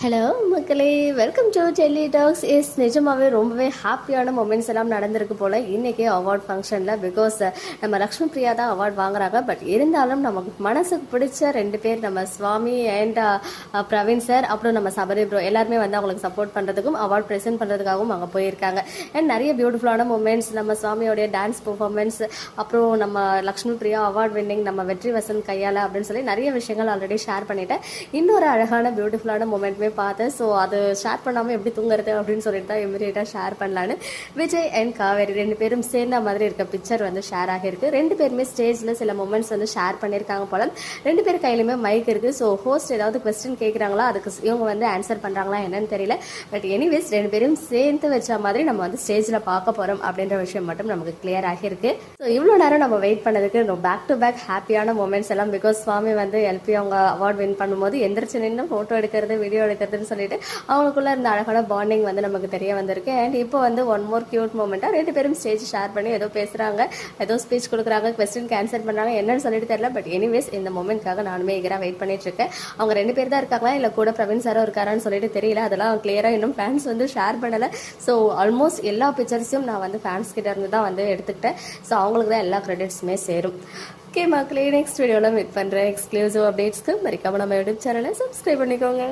Hello மக்களே, welcome to Delhi tax. நிஜமாவே ரொம்பவே ஹாப்பியான மொமெண்ட்ஸ் எல்லாம் நடந்திருக்கு போல இன்னைக்கு அவார்ட் ஃபங்க்ஷனில். பிகாஸ் நம்ம லக்ஷ்மி பிரியா தான் அவார்ட் வாங்குறாங்க. பட் இருந்தாலும் நமக்கு மனசுக்கு பிடிச்ச ரெண்டு பேர், நம்ம சுவாமி அண்ட் பிரவீன் சார், அப்புறம் நம்ம சபரி ப்ரோ, எல்லாருமே வந்து அவங்களுக்கு சப்போர்ட் பண்ணுறதுக்கும் அவார்ட் ப்ரெசென்ட் பண்ணுறதுக்காகவும் அங்கே போயிருக்காங்க. அண்ட் நிறைய பியூட்டிஃபுல்லான மூமெண்ட்ஸ், நம்ம சுவாமியோடைய டான்ஸ் பெர்ஃபார்மன்ஸ், அப்புறம் நம்ம லக்ஷ்மி பிரியா அவார்ட் வின்னிங், நம்ம வெற்றி வசந்த் கையால் அப்படின்னு சொல்லி நிறைய விஷயங்கள் ஆல்ரெடி ஷேர் பண்ணிட்டேன். இன்னொரு அழகான பியூட்டிஃபுல்லான மூமெண்ட்மே பார்த்தேன். ஸோ அது ஷேர் பண்ணாமல் எப்படி தூங்குறது அப்படின்னு சொல்லிட்டு தான் இமீடியட்டாக ஷேர் பண்ணலான்னு விஜய் அண்ட் காவேரி ரெண்டு பேரும் சேர்ந்த மாதிரி இருக்க பிக்சர் வந்து ஷேர் ஆகிருக்கு. ரெண்டு பேருமே ஸ்டேஜில் சில மூமெண்ட்ஸ் வந்து ஷேர் பண்ணியிருக்காங்க போல. ரெண்டு பேர் கையிலுமே மைக் இருக்குது. ஸோ ஹோஸ்ட் ஏதாவது கொஸ்டின் கேட்குறாங்களா, அதுக்கு இவங்க வந்து ஆன்சர் பண்ணுறாங்களா என்னன்னு தெரியல. பட் எனிவேஸ் ரெண்டு பேரும் சேர்த்து வச்ச மாதிரி நம்ம வந்து ஸ்டேஜில் பார்க்க போகிறோம் அப்படின்ற விஷயம் மட்டும் நமக்கு கிளியர் ஆகியிருக்கு. ஸோ இவ்வளோ நேரம் நம்ம வெயிட் பண்ணதுக்கு பேக் டு பேக் ஹாப்பியான மூமெண்ட்ஸ் எல்லாம். பிகாஸ் சுவாமி வந்து எல்பி அவங்க அவார்ட் வின் பண்ணும்போது எந்திரிச்சு நின்று ஃபோட்டோ எடுக்கிறது, வீடியோ எடுக்கிறதுன்னு சொல்லிட்டு அவங்களுக்குள்ள இருந்த அழகான பாண்டிங் வந்து நமக்கு தெரிய வந்திருக்கு. அண்ட் இப்போ வந்து ஒன் மோர் கியூட் மூமெண்ட்டாக ரெண்டு பேரும் ஸ்டேஜ் ஷேர் பண்ணி ஏதோ பேசுகிறாங்க, ஏதோ ஸ்பீச் கொடுக்குறாங்க, கொஸ்டின் ஆன்சர் பண்ணுறாங்க, என்னன்னு சொல்லிட்டு தெரியல. பட் எனிவேஸ் இந்த மூமெண்ட்காக நானுமே எகராக வெயிட் பண்ணிட்டு இருக்கேன். அவங்க ரெண்டு பேர் தான் இருக்காங்களா இல்லை கூட பிரவீன் சாரும் இருக்காரான்னு சொல்லிட்டு தெரியல. அதெல்லாம் கிளியராக இன்னும் ஃபேன்ஸ் வந்து ஷேர் பண்ணலை. ஸோ ஆல்மோஸ்ட் எல்லா பிக்சர்ஸையும் நான் வந்து ஃபேன்ஸ் கிட்ட இருந்து தான் வந்து எடுத்துக்கிட்டேன். ஸோ அவங்களுக்கு தான் எல்லா கிரெடிட்ஸுமே சேரும். ஓகே மக்களே, நெக்ஸ்ட் வீடியோவில் மீட் பண்ணுறேன். எக்ஸ்க்ளூசிவ் அப்டேட்ஸ்க்கு மறக்காம நம்ம யூடியூப் சேனலை சப்ஸ்கிரைப் பண்ணிக்கோங்க.